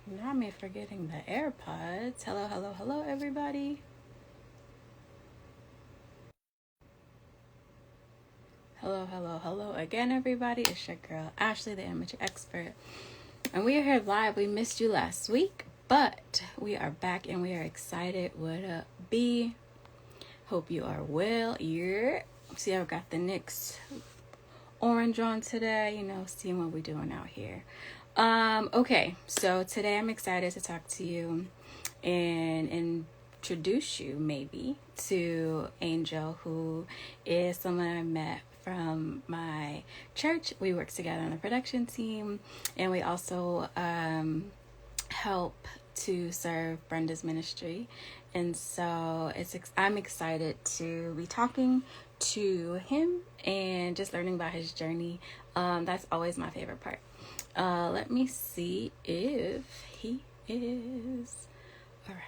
Not me forgetting the AirPods. Hello, hello, hello, everybody. Hello, hello, hello again, everybody. It's your girl, Ashley, the amateur expert. And we are here live. We missed you last week, but we are back and we are excited. What up, B? Hope you are well. Yeah. See, I've got the Knicks orange on today, seeing what we're doing out here. Okay, so today I'm excited to talk to you and introduce you maybe to Angel, who is someone I met from my church. We work together on the production team, and we also help to serve Brenda's ministry. And so I'm excited to be talking to him and just learning about his journey. That's always my favorite part. Let me see if he is around.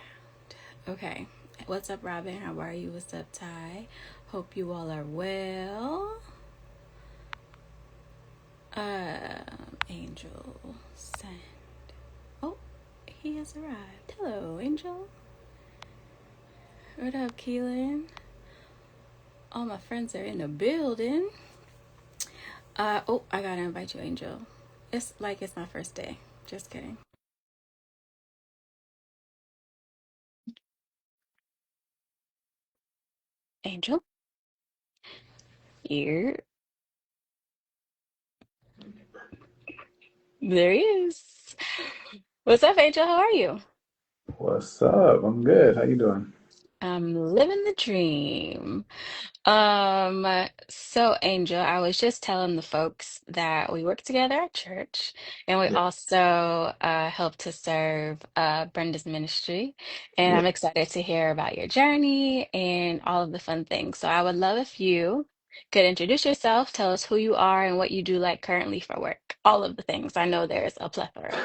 Okay. What's up, Robin? How are you? What's up, Ty? Hope you all are well. Angel, send. Oh, he has arrived. Hello, Angel. What up, Keelan? All my friends are in the building. Oh, I gotta invite you, Angel. It's like it's my first day. Just kidding. Angel, here. There he is. What's up, Angel? How are you? What's up? I'm good. How you doing? I'm living the dream. So Angel, I was just telling the folks that we work together at church and we Yeah, also help to serve Brenda's ministry. And yeah. I'm excited to hear about your journey and all of the fun things. So I would love if you could introduce yourself, tell us who you are and what you do like currently for work. All of the things. I know there's a plethora.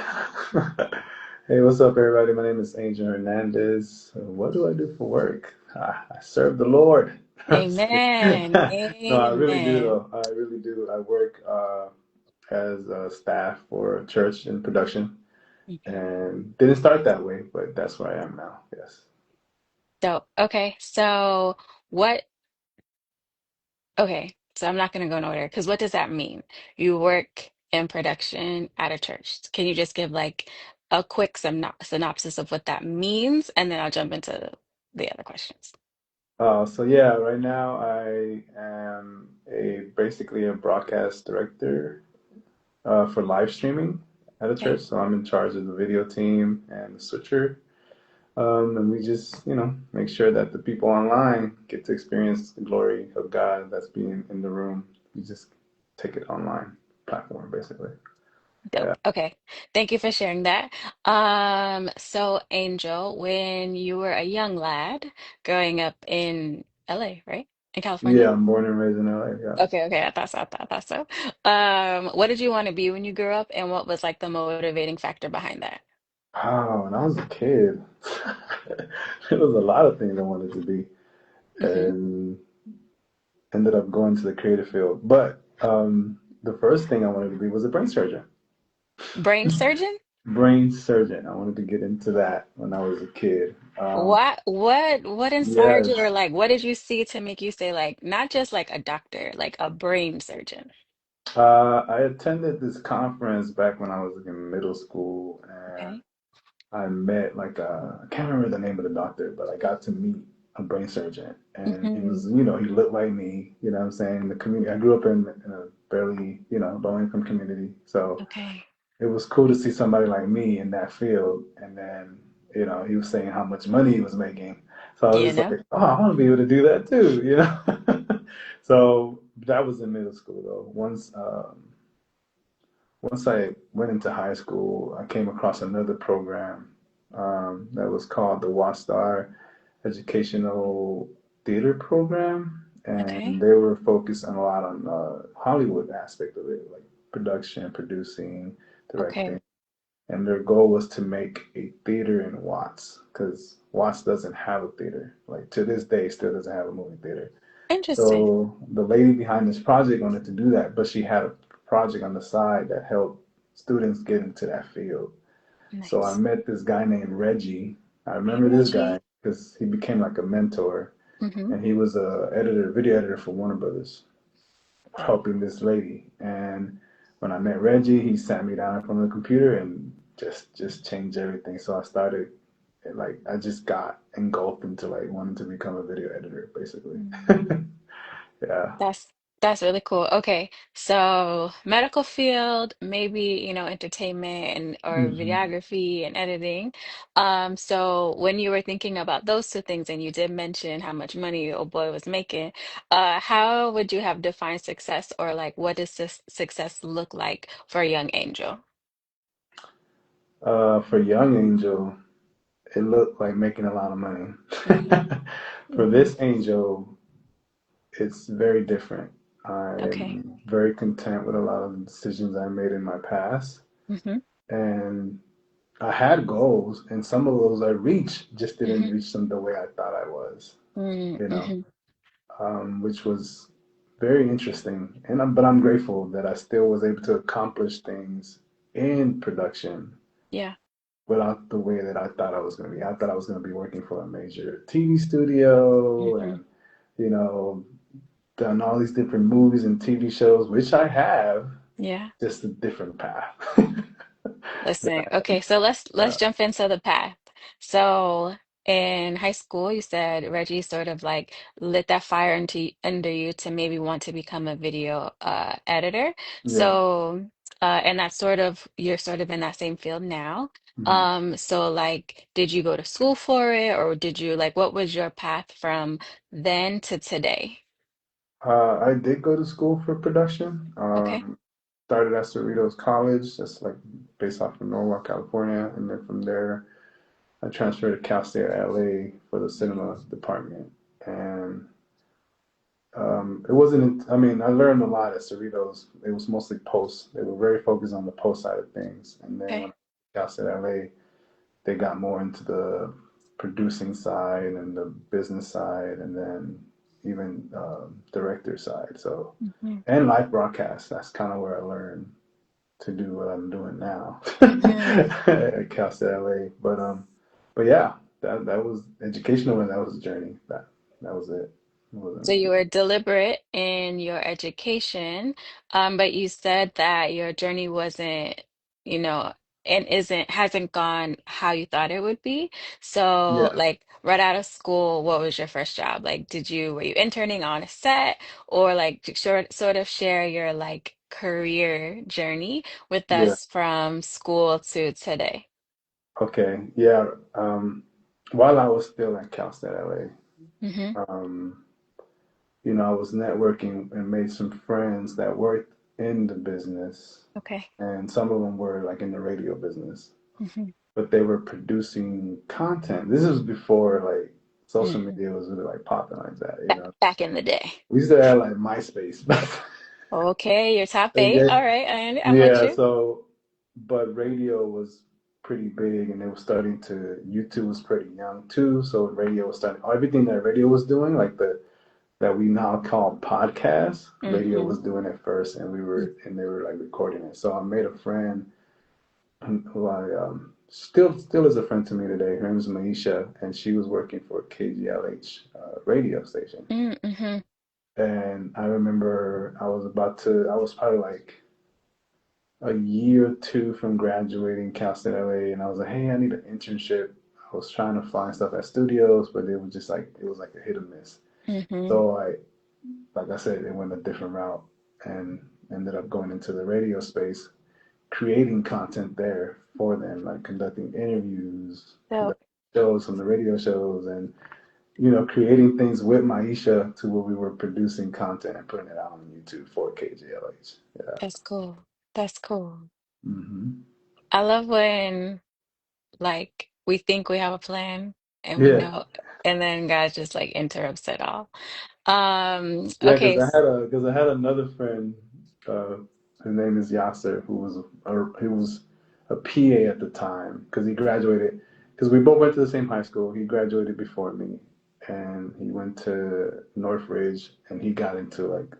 Hey, what's up, everybody? My name is Angel Hernandez. What do I do for work? I serve the Lord. I'm just kidding. Amen. No, I really do, Amen. though. I really do. I work as a staff for a church in production, Okay. and didn't start that way, but that's where I am now. Yes. So, okay. So what Okay, so I'm not going to go in order because what does that mean? You work in production at a church. Can you just give like a quick synopsis of what that means? And then I'll jump into the other questions. So yeah, right now I am a basically a broadcast director for live streaming at a Okay. church. So I'm in charge of the video team and the switcher. And we just, make sure that the people online get to experience the glory of God that's being in the room. We just take it online platform, basically. Yeah. Dope. Okay. Thank you for sharing that. So Angel, when you were a young lad growing up in LA, right? In California? Yeah, I'm born and raised in LA. Yeah. Okay, okay, I thought so. What did you want to be when you grew up, and what was like the motivating factor behind that? Oh, when I was a kid, there was a lot of things I wanted to be, Hmm. and ended up going to the creative field. But the first thing I wanted to be was a brain surgeon. Brain surgeon? Brain surgeon. I wanted to get into that when I was a kid. What inspired you, Yes. or like what did you see to make you say like not just like a doctor, like a brain surgeon? I attended this conference back when I was in middle school, and Okay. I met I can't remember the name of the doctor, but I got to meet a brain surgeon, and he Hmm. was, he looked like me, you know what I'm saying? The community, I grew up in a fairly, low income community, so Okay. it was cool to see somebody like me in that field. And then, he was saying how much money he was making. So I You was just know? like, oh, I want to be able to do that too. So that was in middle school though. Once I went into high school, I came across another program that was called the Watchstar Educational Theater Program, Okay. and they were focused on a lot on Hollywood aspect of it, like production, producing, Okay. directing, and their goal was to make a theater in Watts because Watts doesn't have a theater. Like to this day, still doesn't have a movie theater. Interesting. So the lady behind this project wanted to do that, but she had a project on the side that helped students get into that field. So I Nice. met this guy named Reggie. I Hey, remember this guy Reggie. because he became like a mentor, Mm-hmm. and he was a editor, video editor for Warner Brothers, Wow. helping this lady. And when I met Reggie, he sat me down in front of the computer and just changed everything. So I started like I just got engulfed into like wanting to become a video editor, basically. Yeah. That's that's really cool. Okay, so medical field, maybe, entertainment and or Hmm. videography and editing. So when you were thinking about those two things, and you did mention how much money your old boy was making, how would you have defined success, or like what does this success look like for a young angel? For Young Angel, it looked like making a lot of money. Hmm. For Hmm. this angel, it's very different. Okay. I'm very content with a lot of the decisions I made in my past. Hmm. And I had goals, and some of those I reached, just didn't Hmm. reach them the way I thought I was, you know, Hmm. which was very interesting. But I'm grateful that I still was able to accomplish things in production Yeah. without the way that I thought I was going to be. I thought I was going to be working for a major TV studio Hmm. and, you know, done all these different movies and TV shows, which I have, Yeah. just a different path. Listen, okay, so let's Yeah, jump into the path. So in high school, you said Reggie sort of like lit that fire under you to maybe want to become a video editor. yeah. So and that's sort of you're sort of in that same field now. Mhm. So like did you go to school for it, or did you like what was your path from then to today? I did go to school for production. Okay. Started at Cerritos College, that's like based off of Norwalk, California, and then from there I transferred to Cal State LA for the cinema department. And it wasn't, I mean, I learned a lot at Cerritos. It was mostly post. They were very focused on the post side of things. And then when Okay. I got to LA, they got more into the producing side and the business side, and then even director side. So, Hmm. and live broadcast. That's kind of where I learned to do what I'm doing now Hmm. at Cal State LA. But yeah, that was educational, and that was a journey. That was it. It So wasn't. you were deliberate in your education, but you said that your journey wasn't, you know, and hasn't gone how you thought it would be. So, Yeah, like right out of school, what was your first job? Like, were you interning on a set, or like sort of share your like career journey with yeah. us from school to today? Okay, yeah. While I was still at Cal State Mm-hmm. LA, I was networking and made some friends that worked in the business, Okay. and some of them were like in the radio business, Mm-hmm. but they were producing content. This was before like social Hmm. media was really like popping like that, Back in the day. We used to have like MySpace. Okay, your top eight. Okay. All right, I'm with Yeah, you. so but radio was pretty big and it was starting to YouTube was pretty young too, so radio was starting everything that radio was doing, like the that we now call podcasts, radio Hmm. was doing it first and they were like recording it. So I made a friend who I still is a friend to me today. Her name is Maisha, and she was working for KGLH radio station. Mm-hmm. And I remember I was probably like a year or two from graduating Cal State LA, and I was like, hey, I need an internship. I was trying to find stuff at studios, but it was like a hit or miss. Hmm. So like I said, it went a different route and ended up going into the radio space, creating content there for them, like conducting interviews, So conducting shows from the radio shows, and creating things with Maisha to where we were producing content and putting it out on YouTube for KJLH. Yeah. that's cool. That's cool. Hmm. I love when like we think we have a plan and we Yeah. know, and then God just like interrupts it all. Yeah, Okay. because I had another friend. Uh, his name is Yasser, he was a PA at the time because he graduated. Because we both went to the same high school. He graduated before me, and he went to Northridge, and he got into like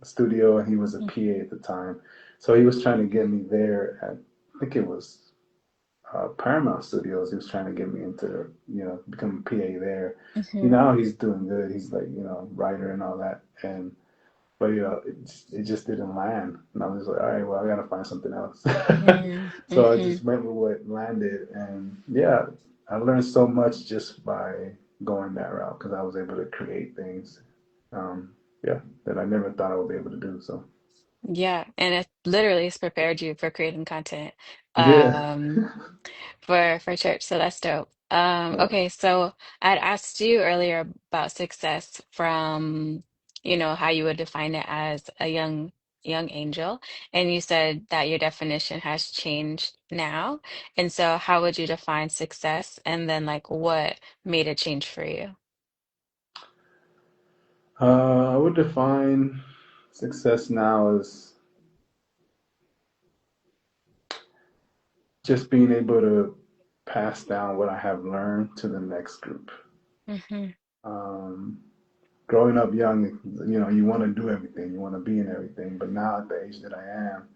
studio, and he was a PA at the time. So he was trying to get me there at I think it was Paramount Studios. He was trying to get me into, become a PA there. Mhm. Now he's doing good. He's like, writer and all that. And but it just didn't land. And I was like, all right, well, I gotta find something else. Mm, So I mhm. just went with what landed, and yeah, I learned so much just by going that route because I was able to create things, yeah, that I never thought I would be able to do. So Yeah, and it literally has prepared you for creating content. yeah, Um, for church, so that's dope. yeah. Okay, so I'd asked you earlier about success from, how you would define it as a young angel, and you said that your definition has changed now. And so how would you define success, and then like what made it change for you? I would define success now as just being able to pass down what I have learned to the next group. Hmm. Um, Growing up young, you want to do everything, you want to be in everything. But now at the age that I am,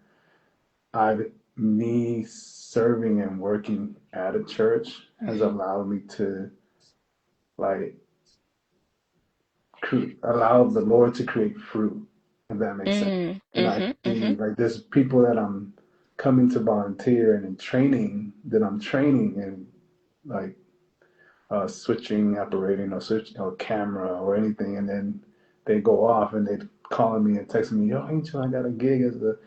me serving and working at a church has Hmm. allowed me to like allow the Lord to create fruit, if that makes sense. Mm, And I hmm. Hmm. see like there's people that I'm coming to volunteer and in training that I'm training and like switching, operating, or switch or camera or anything, and then they go off and they calling me and texting me, "Yo, Angel, I got a gig as a,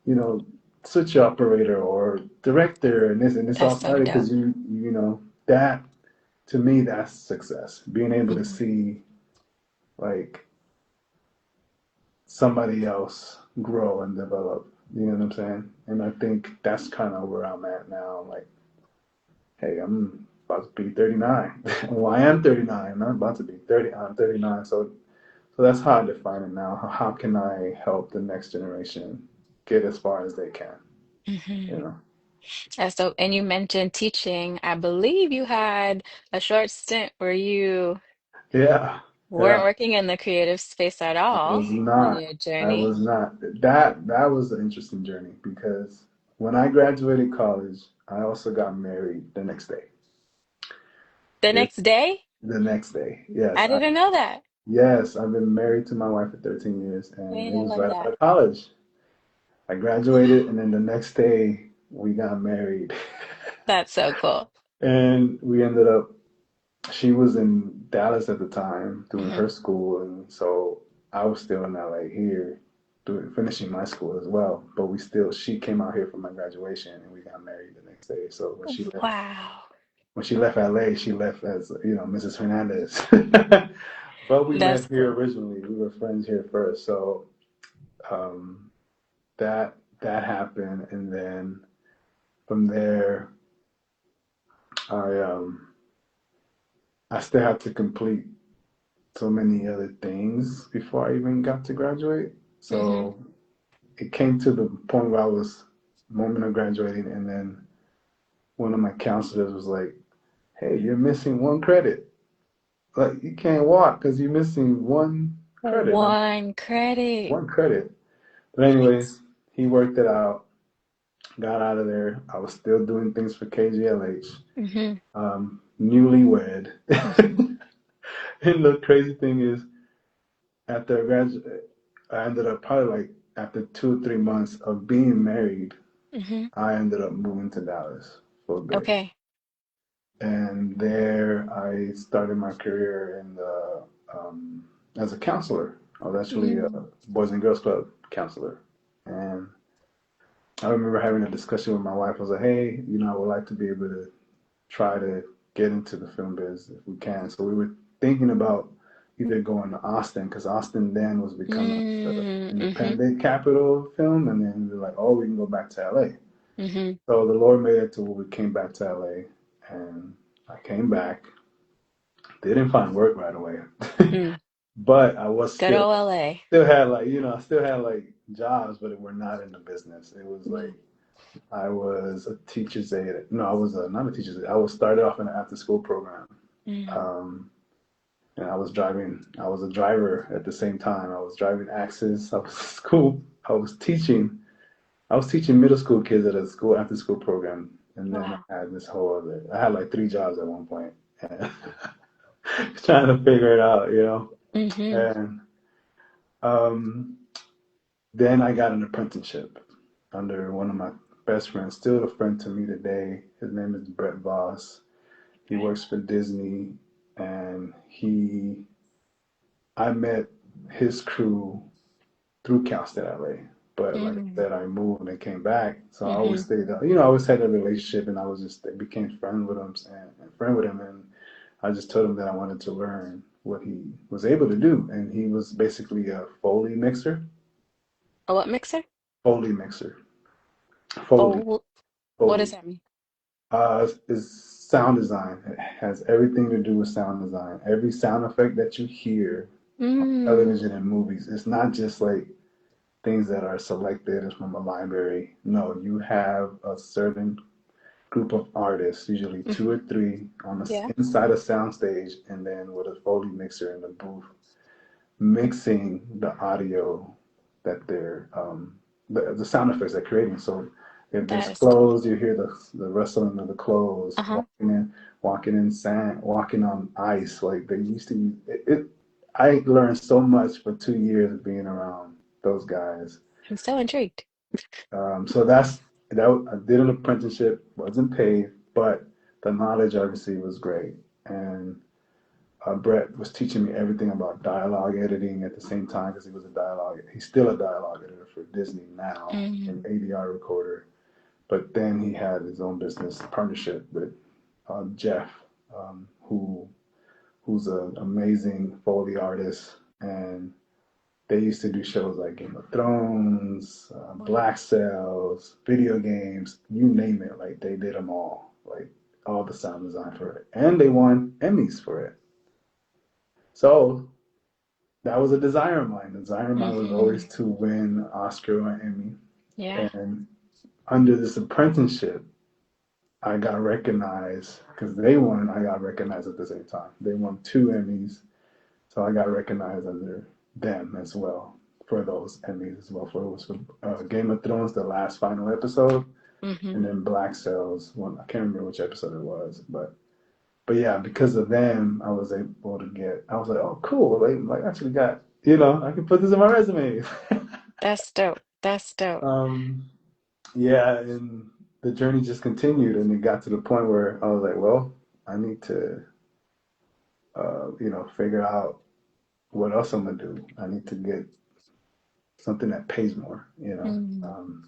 you know, switch operator or director," and it's That's all so started dope. because that to me that's success. Being able to Hmm. see like somebody else grow and develop. You know what I'm saying? And I think that's kind of where I'm at now. Like, hey, I'm about to be 39. Well, I am 39. I'm not about to be 30. I'm 39. So that's how I define it now. How can I help the next generation get as far as they can? Hmm. You know? So, and you mentioned teaching. I believe you had a short stint where you Yeah, weren't yeah. working in the creative space at I all was on not. your I journey. was not. That was an interesting journey because when I graduated college, I also got married the next day. The It, next day? the next day, I yes, didn't know that. I've been married to my wife for 13 years, and Wait, it I was love right out that. of college. I graduated, and then the next day we got married, That's so cool. and we ended up. She was in Dallas at the time doing Hmm. her school, and so I was still in LA here, finishing my school as well. But she came out here for my graduation, and we got married the next day. So Wow. when she left LA, she left as Mrs. Hernandez. But we met That's here cool. originally. We were friends here first, so um, that happened, and then from there, I I still had to complete so many other things before I even got to graduate. Hmm. So it came to the point where I was moment of graduating, and then one of my counselors was like, "Hey, you're missing one credit. Like you can't walk because you're missing one credit. One credit. One credit." But anyways, he worked it out. Got out of there. I was still doing things for KGLH. Hmm. Newlywed. Hmm. And the crazy thing is, after I graduated, I ended up probably like after 2 or 3 months of being married, Hmm. I ended up moving to Dallas for a bit. Okay. And there I started my career as a counselor. I was actually a Mm. Boys and Girls Club counselor. And I remember having a discussion with my wife. I was like, hey, I would like to be able to try to get into the film biz if we can. So we were thinking about either going to Austin because Austin then was becoming the Mm. Hmm. independent capital of film, and then we were like, oh, we can go back to LA. Hmm. So the Lord made it to where we came back to LA, and I came back. Didn't find work right away, Mm. but I was Good still old LA. still had like I still had like jobs, but it were not in the business. It was Mm. like I was a teacher's aide. No, I was not a teacher's aide. I was started off in an after school program. Mm. Um, and I was a driver at the same time. I was driving Axis. I was school. I was teaching middle school kids at a school after school program And then Wow. I had this whole other, I had like 3 jobs at one point, and trying to figure it out, you know. Mm-hmm. And um, then I got an apprenticeship under one of my best friends, still a friend to me today. His name is Brett Voss. He Okay. works for Disney, and I met his crew through Calsted LA. But like I Mm-hmm. said, I moved and came back, so I Mm-hmm. always stayed. I always had a relationship, and I was just became friend with him and friend with him, and I just told him that I wanted to learn what he was able to do, and he was basically a Foley mixer. A what mixer? Foley mixer. Foley. Oh, what does Foley. that mean? Is sound design. It has everything to do with sound design. Every sound effect that you hear on Mm. television and movies, it's not just like things that are selected from a library. No, you have a certain group of artists, usually two Mm-hmm. or three, on the Yeah. inside a soundstage, and then with a Foley mixer in the booth, mixing the audio that the sound effects they're creating. So if there's That is dope. clothes, you hear the rustling of the clothes, Uh-huh. walking in sand, walking on ice. Like they used to use it. I learned so much for 2 years of being around those guys. I'm so intrigued. So that I did an apprenticeship, wasn't paid, but the knowledge obviously was great. And Brett was teaching me everything about dialogue editing at the same time because he was a dialogue. He's still a dialogue editor for Disney now, an Mm. ADR recorder. But then he had his own business partnership with Jeff, who's an amazing Foley artist, and they used to do shows like Game of Thrones, Wow. Black Sails, video games, you name it. Like they did them all, like all the sound design for it, and they won Emmys for it. So that was a desire of mine. The desire of mine was Mm-hmm. always to win Oscar or Emmy. Yeah. And under this apprenticeship, I got recognized because they won. I got recognized at the same time. They won 2 Emmys, so I got recognized under them as well for those Emmys as well. For it was for Game of Thrones, the last final episode, Mm-hmm. and then Black Sails. One I can't remember which episode it was, but yeah, because of them, I was able to get. I was like, oh, cool. Like I actually got. I can put this in my resume. That's dope. That's dope. um, yeah, and the journey just continued, and it got to the point where I was like, well, I need to, figure out what else I'm gonna do. I need to get something that pays more. Mm.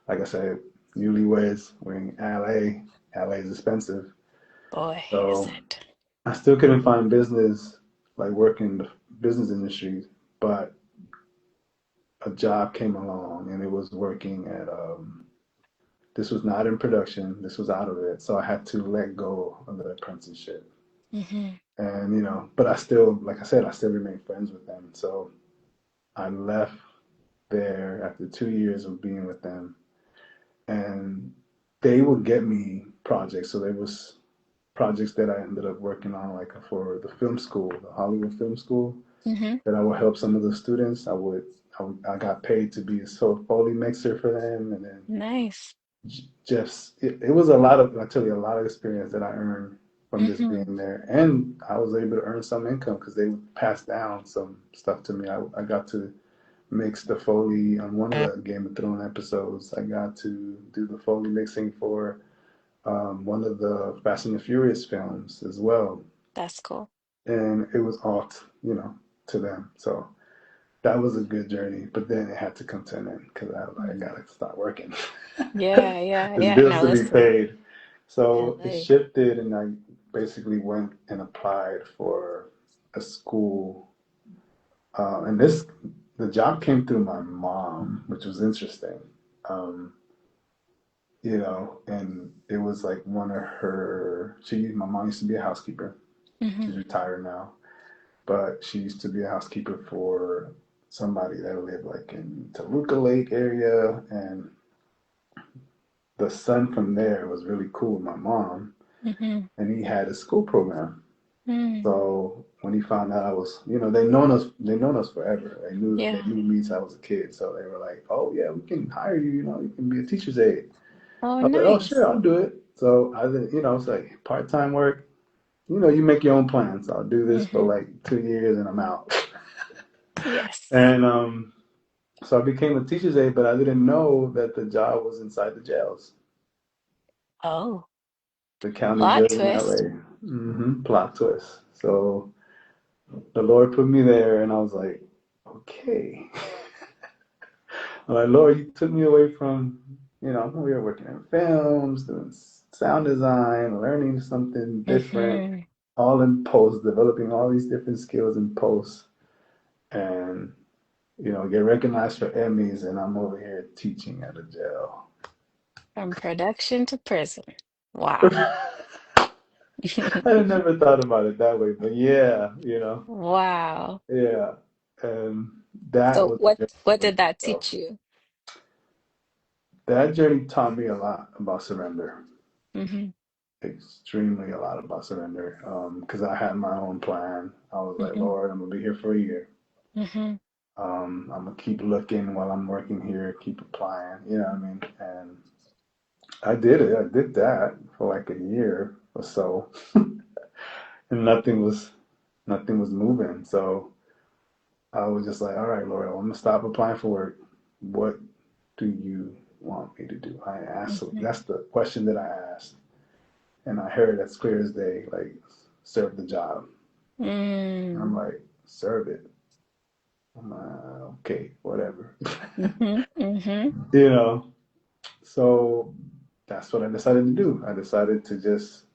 Like I said, newlyweds, we're in LA. LA is expensive, Boy, is so it. I still couldn't find business, like working in the business industry, but a job came along and it was working at this was not in production, this was out of it, so I had to let go of the apprenticeship. Mm-hmm. And but I still, like I said, I still remain friends with them. So I left there after 2 years of being with them, and they would get me projects. So there was projects that I ended up working on, like for the film school, the Hollywood Film School, Mm-hmm. that I would help some of the students. I got paid to be a Foley mixer for them, and then Nice. just it was a lot of, I tell you, a lot of experience that I earned from just Mm-hmm. being there, and I was able to earn some income because they would pass down some stuff to me. I got to mix the Foley on one of the Game of Thrones episodes. I got to do the Foley mixing for one of the Fast and the Furious films as well, That's cool. and it was all to them. So that was a good journey, but then it had to come to an end because I Mm. gotta start working. Yeah, yeah, There's yeah. bills Now to be listen, paid. So it LA. shifted, and I basically went and applied for a school. And the job came through my mom, which was interesting. Um, and it was like one of her. My mom used to be a housekeeper. Mm-hmm. She's retired now, but she used to be a housekeeper for somebody that lived like in Toluca Lake area, and the son from there was really cool with my mom, Mm-hmm. and he had a school program. Mm. So when he found out I was, they known us forever. They Yeah. knew me since I was a kid. So they were like, "Oh yeah, we can hire you. You can be a teacher's aide." Oh, I was like, "Oh nice. sure, I'll do it." So I did, it's like part-time work. You make your own plans. I'll do this for Mm-hmm. like 2 years and I'm out. Yes. And so I became a teacher's aide, but I didn't know that the job was inside the jails. Oh, The county plot jails in twist. LA. Plot twist. So the Lord put me there, and I was like, okay. I'm like, Lord, you took me away from, we were working in films, doing sound design, learning something different, Mm-hmm. all in post, developing all these different skills in post, and, get recognized for Emmys, and I'm over here teaching at a jail. From production to prison. Wow. I had never thought about it that way, but yeah, Wow. yeah. And that So was a what journey. did that So teach you? that journey taught me a lot about surrender, Mm-hmm. extremely a lot about surrender. Because I had my own plan. I was like, Mm-hmm. Lord, I'm gonna be here for a year. Mm-hmm. I'm gonna keep looking while I'm working here, keep applying. You know what I mean? And I did it. I did that for like a year or so, and nothing was moving. So I was just like, all right, Lord, I'm gonna stop applying for work. What do you want me to do? I asked. Mm-hmm. That's the question that I asked, and I heard as clear as day, like, serve the job. And I'm Mm. like, serve it. I'm like, okay, whatever. Mm-hmm. Mm-hmm. you know. So that's what I decided to do. I decided to just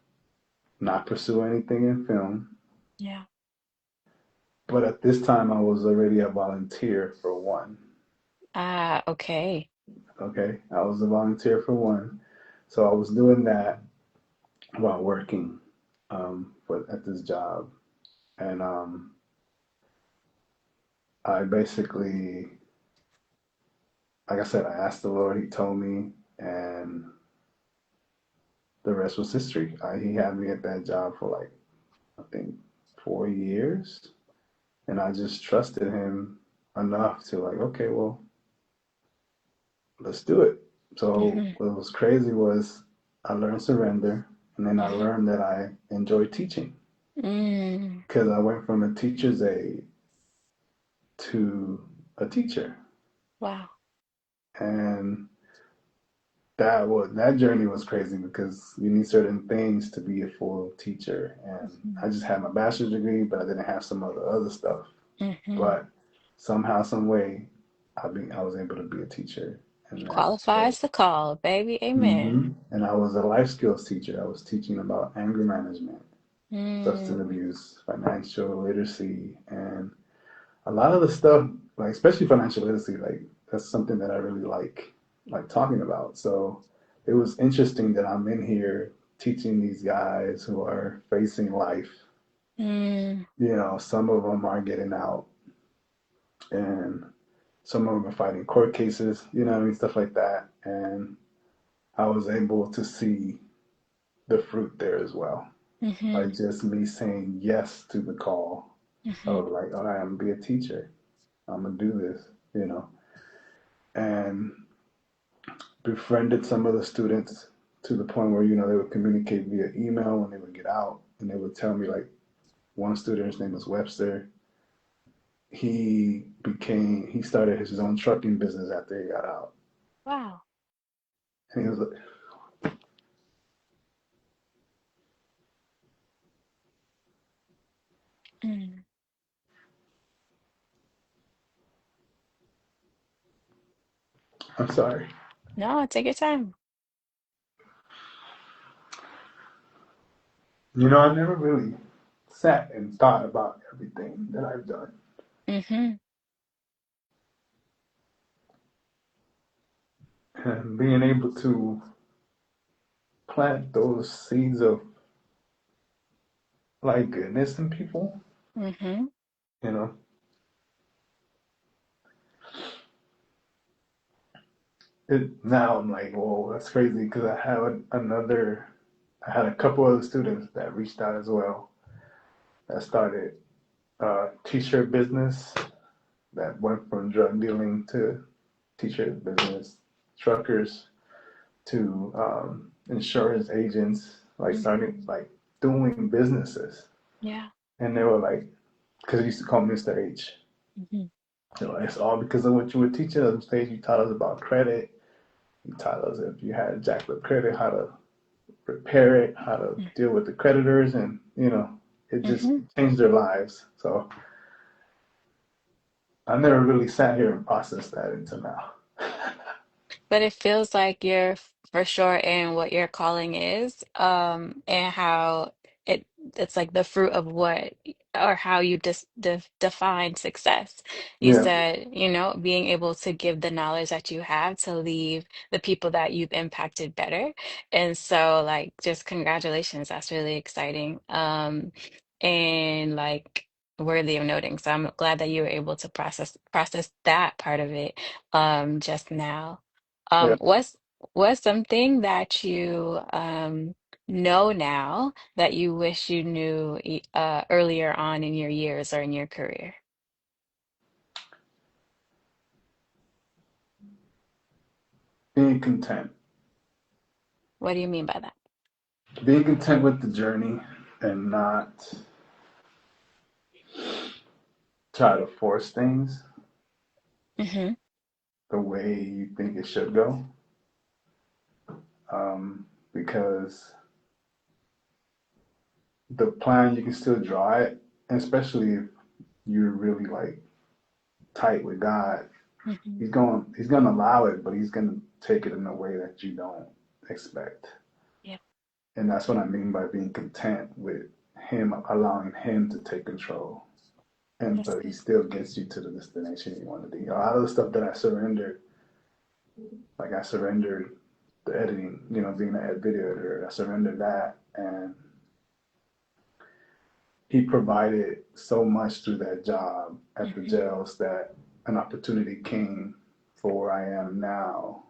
not pursue anything in film. Yeah. But at this time, I was already a volunteer for one. Ah, okay. Okay, I was a volunteer for one, so I was doing that while working at this job, and I basically, like I said, I asked the Lord. He told me, and the rest was history. He had me at that job for like I think 4 years, and I just trusted him enough to like, okay, well, let's do it. So Mm-hmm. what was crazy was I learned surrender, and then I Mm-hmm. learned that I enjoy teaching Mm. because I went from a teacher's aide to a teacher, Wow. and that journey was crazy because you need certain things to be a full teacher, and Mm-hmm. I just had my bachelor's degree, but I didn't have some of the other stuff. Mm-hmm. But somehow, some way, I was able to be a teacher, and that's what. Qualifies the call, baby. Amen. And I was a life skills teacher. I was teaching about anger management, substance Mm. abuse, financial literacy, and a lot of the stuff, like especially financial literacy, like that's something that I really like talking about. So it was interesting that I'm in here teaching these guys who are facing life. Mm. Some of them are getting out, and some of them are fighting court cases. What I mean, stuff like that. And I was able to see the fruit there as well by Mm-hmm. just me saying yes to the call Mm-hmm. of like, all right, I'm gonna be a teacher. I'm gonna do this. And befriended some of the students to the point where they would communicate via email when they would get out, and they would tell me like one student, his name was Webster. He started his own trucking business after he got out, Wow. and he was like, Mm. I'm sorry. No, take your time. I never really sat and thought about everything that I've done, Mm-hmm. and being able to plant those seeds of like goodness in people. Mm-hmm. You know, now I'm like, whoa, that's crazy because I had a couple other students that reached out as well that started a t-shirt business that went from drug dealing to t-shirt business, truckers to insurance agents, like Mhm. starting like doing businesses, Yeah. and they were like, because they used to call me Mr. H. Mhm. You know, it's all because of what you were teaching us on stage. You taught us about credit. You taught us if you had jacked up credit, how to repair it, how to deal with the creditors, and it just Mhm. changed their lives. So I never really sat here and processed that until now. But it feels like you're for sure in what your calling is, and how it it's like the fruit of what or how you define success. You Yeah, said, being able to give the knowledge that you have to leave the people that you've impacted better. And so like just congratulations, that's really exciting. And like worthy of noting. So I'm glad that you were able to process that part of it just now. yeah. What's something that you know now that you wish you knew earlier on in your years or in your career? Being content, What do you mean by that? being content with the journey, and not try to force things Mm-hmm. the way you think it should go. Because the plan you can still draw it, especially if you're really like tight with God. Mm-hmm. He's gonna allow it, but he's gonna take it in a way that you don't expect. Yep, And that's what I mean by being content with him, allowing him to take control. And that's but he good. still gets you to the destination you want to be. A lot of the stuff that I surrendered, like I surrendered the editing, being an ed video editor, I surrendered that, and he provided so much through that job at the Mm-hmm. jails that an opportunity came for where I am now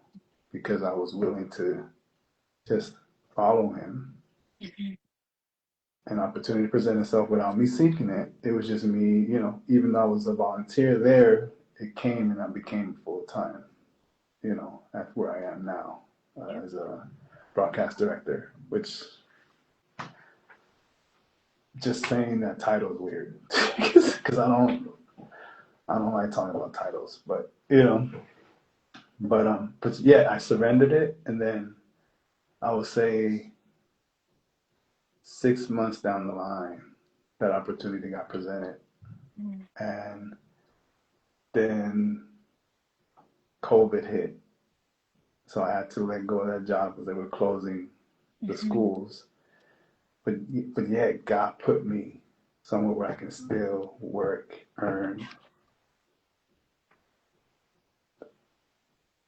because I was willing to just follow him. Mm-hmm. An opportunity presented itself without me seeking it. It was just me, even though I was a volunteer there, it came and I became full time. That's where I am now Yep. as a broadcast director, which just saying that title is weird because I don't like talking about titles, but yeah, I surrendered it, and then I would say 6 months down the line, that opportunity got presented, and then COVID hit, so I had to let go of that job because they were closing the Mm-hmm. schools. But yet God put me somewhere where I can still work, earn.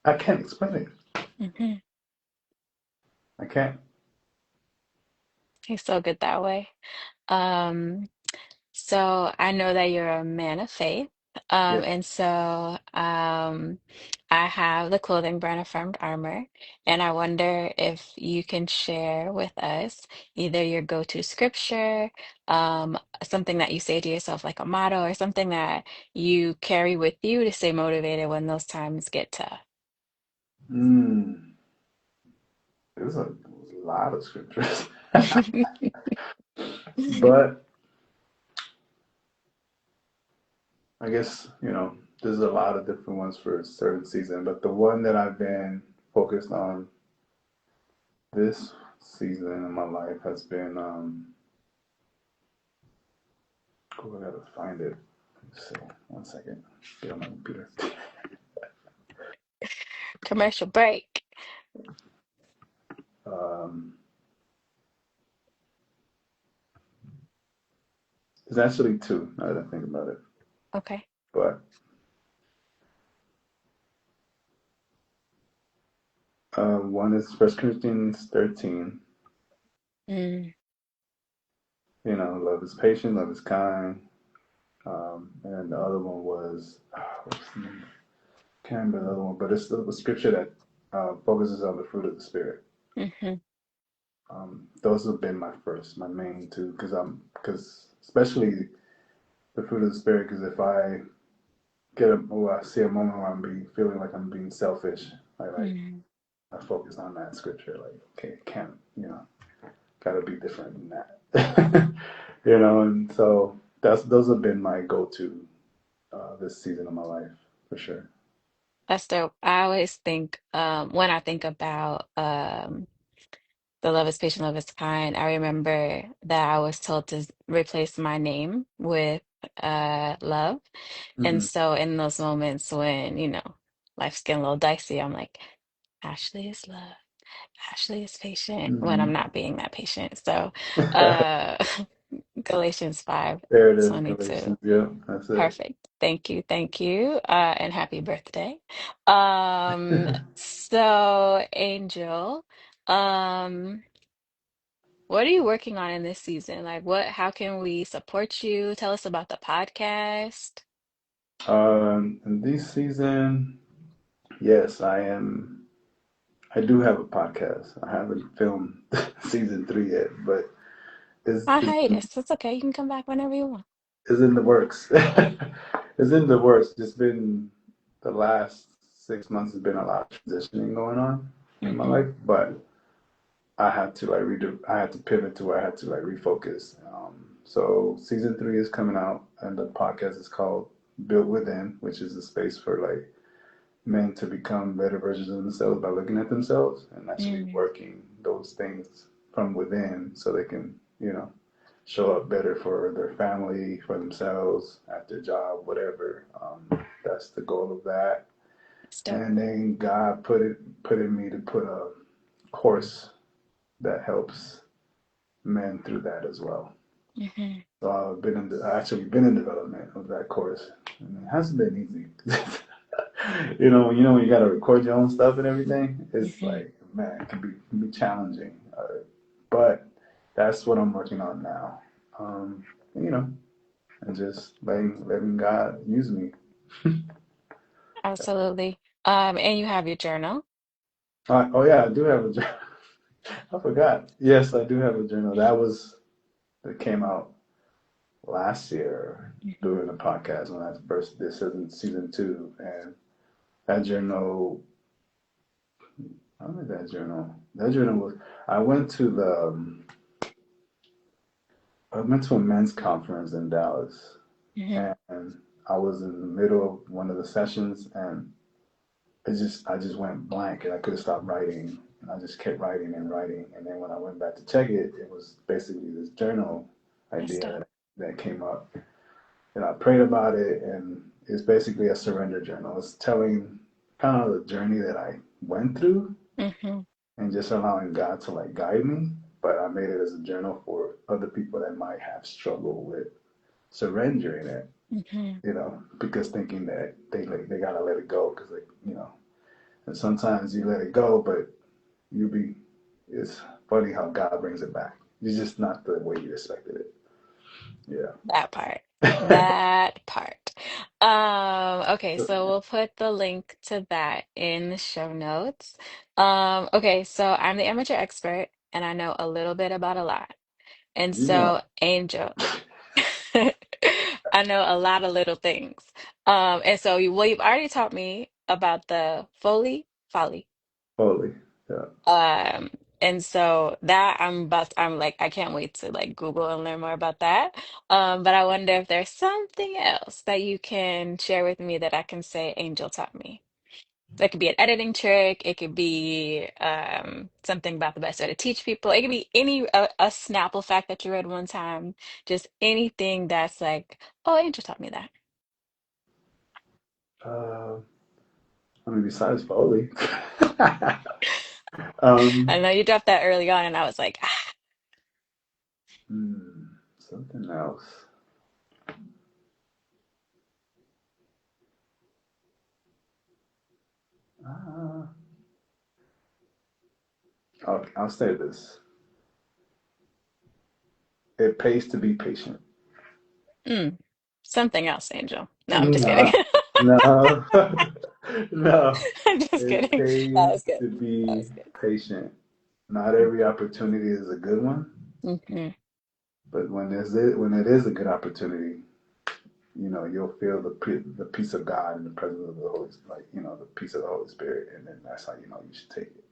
I can't explain it. Mm-hmm. I can't. He's so good that way. Um, So I know that you're a man of faith. Yeah. And so I have the clothing brand Affirmed Armor, and I wonder if you can share with us either your go-to scripture, something that you say to yourself like a motto, or something that you carry with you to stay motivated when those times get tough. Mm, there's a lot of scriptures, but I guess there's a lot of different ones for a certain season. But the one that I've been focused on this season in my life has been oh, I gotta find it. Let's see, 1 second. Get on my computer. Commercial break. Um, there's actually two. Now that I think about it, Okay. but one is First Corinthians 13. Mm, Love is patient, love is kind. And the other one was what's the name? Can't remember the other one, but it's the scripture that focuses on the fruit of the spirit. mm-hmm, Those have been my main two, because especially the fruit of the spirit, because if I I see a moment where I'm feeling like I'm being selfish, I like mm, I focused on that scripture. Like, okay, it can't, gotta be different than that. And so those have been my go-to this season of my life for sure. That's dope. I always think when I think about the love is patient, love is kind, I remember that I was told to replace my name with love. And Hmm. so in those moments when, life's getting a little dicey, I'm like, Ashley is love. Ashley is patient when I'm Hmm. not being that patient. So uh Galatians There it is, 5:22. Galatians. Yep, that's it. Perfect. Thank you. Thank you. And happy birthday. So Angel, um, what are you working on in this season? Like how can we support you? Tell us about the podcast. In this season, yes, I am. I do have a podcast. I haven't filmed season 3 yet, but it's, On it's, hiatus. It's okay. You can come back whenever you want. it's in the works. It's in the works. Just been the last 6 months has been a lot of transitioning going on in my Mm-hmm. life, but I had to like I had to pivot to where I had to like refocus. So season 3 is coming out, and the podcast is called Built Within, which is a space for like men to become better versions of themselves by looking at themselves and actually Mm, working those things from within so they can, show up better for their family, for themselves, at their job, whatever. That's the goal of that. that's dope. And then God put in me to put a course that helps men through that as well. Mm-hmm. So I actually been in development of that course, and it hasn't been easy. When you got to record your own stuff and everything, it's Mm-hmm. like, man, it can be challenging. But that's what I'm working on now. Um, you know, and just letting God use me. Absolutely. And you have your journal. Oh yeah, I do have a journal. I forgot. Yes, I do have a journal. That came out last year Mm-hmm. during the podcast when I first this isn't season 2, and that journal. I made that journal. That journal was. I went to the. I went to a men's conference in Dallas, Mm-hmm. and I was in the middle of one of the sessions, and I just went blank, and I could have stopped writing, and I just kept writing and writing, and then when I went back to check it, it was basically this journal That's idea dope. that came up, and I prayed about it, and it's basically a surrender journal. It's telling kind of the journey that I went through, Mm-hmm. and just allowing God to like guide me. But I made it as a journal for other people that might have struggled with surrendering it, Mm-hmm. because thinking that they gotta let it go because and sometimes you let it go, but you be it's funny how God brings it back. It's just not the way you expected it. That part. Yeah. That part. Okay, so we'll put the link to that in the show notes. Okay, so I'm the amateur expert and I know a little bit about a lot. And You know. so Angel, I know a lot of little things. And so you've already taught me about the folly. Totally. Yeah. Um, and so that I'm like, I can't wait to like Google and learn more about that. But I wonder if there's something else that you can share with me that I can say Angel taught me. That could be an editing trick. It could be something about the best way to teach people. It could be a Snapple fact that you read one time. Just anything that's like, oh, Angel taught me that. uh, I mean, besides Foley. um I know you dropped that early on, and I was like, ah, Something else. uh, I'll say this. It pays to be patient. mm, something else, Angel. No, I'm just kidding. No, no, no. I'm just It kidding. That was pays good. to That be was good. patient. Not every opportunity is a good one, Hmm. but when it is a good opportunity, you'll feel the peace of God and the presence of the Holy, like the peace of the Holy Spirit, and then that's how you know you should take it.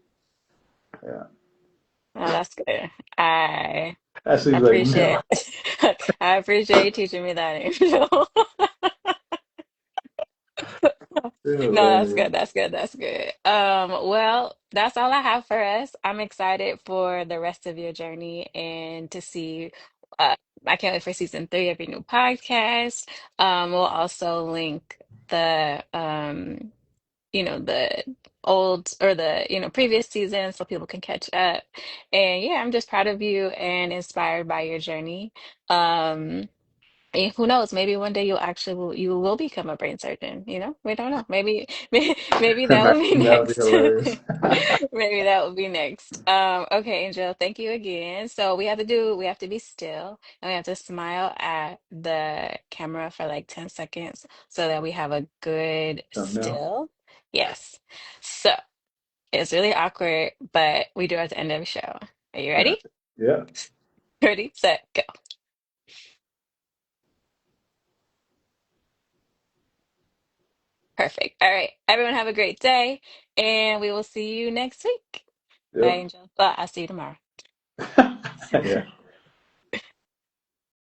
Yeah. Oh, that's good. I Ashley's like, no. appreciate I appreciate you teaching me that, Angel. No, that's Hilarious. good. That's good. That's good. Well, that's all I have for us. I'm excited for the rest of your journey and to see uh I can't wait for season 3 of your new podcast. We'll also link the the old or the previous season so people can catch up. And yeah, I'm just proud of you and inspired by your journey. Um and who knows? Maybe one day you will become a brain surgeon. We don't know. Maybe maybe that will be That would be next. hilarious. Maybe that will be next. Okay, Angel, thank you again. So we have to be still and we have to smile at the camera for like 10 seconds so that we have a good Thumbnail. still. Yes. So it's really awkward, but we do it at the end of the show. Are you Got ready? it. Yeah. Ready, set, go. Perfect. All right. Everyone have a great day, and we will see you next week. Bye, Yep. Angel. Well, I'll see you tomorrow. Yeah.